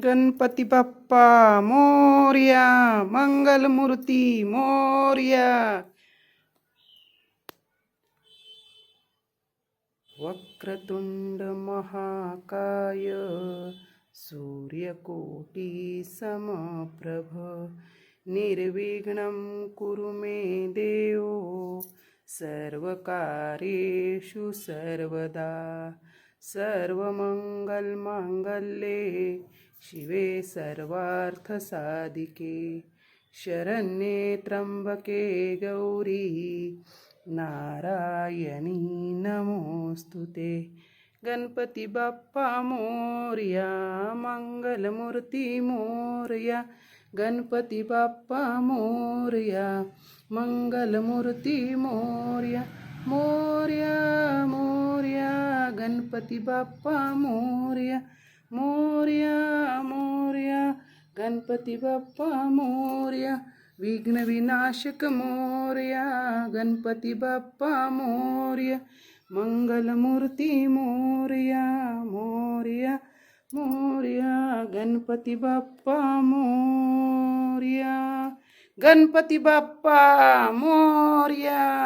गणपती बाप्पा मोरया, मंगलमूर्ती मोरया. वक्रतुंड महाकाय सूर्यकोटी समप्रभ निर्विघ्नं कुरु मे देव सर्वकार्येषु सर्वदा. सर्वमंगलमांगल्ये शिवे सर्वार्थसाधिके शरण्ये त्र्यंबके गौरी नारायणी नमोस्तुते. गणपती बाप्पा मोरया, मंगलमूर्ती मोरया. गणपती बाप्पा मोरया, मंगलमूर्ती मोरया. मोरया मोरया गणपती बाप्पा मोरया. मोरया मोरया गणपती बाप्पा मोरया. विघ्न विनाशक मोरया, गणपती बाप्पा मोरया. मंगलमूर्ती मोरया मोरया मोरया. गणपती बाप्पा मोरया. गणपती बाप्पा मोरया.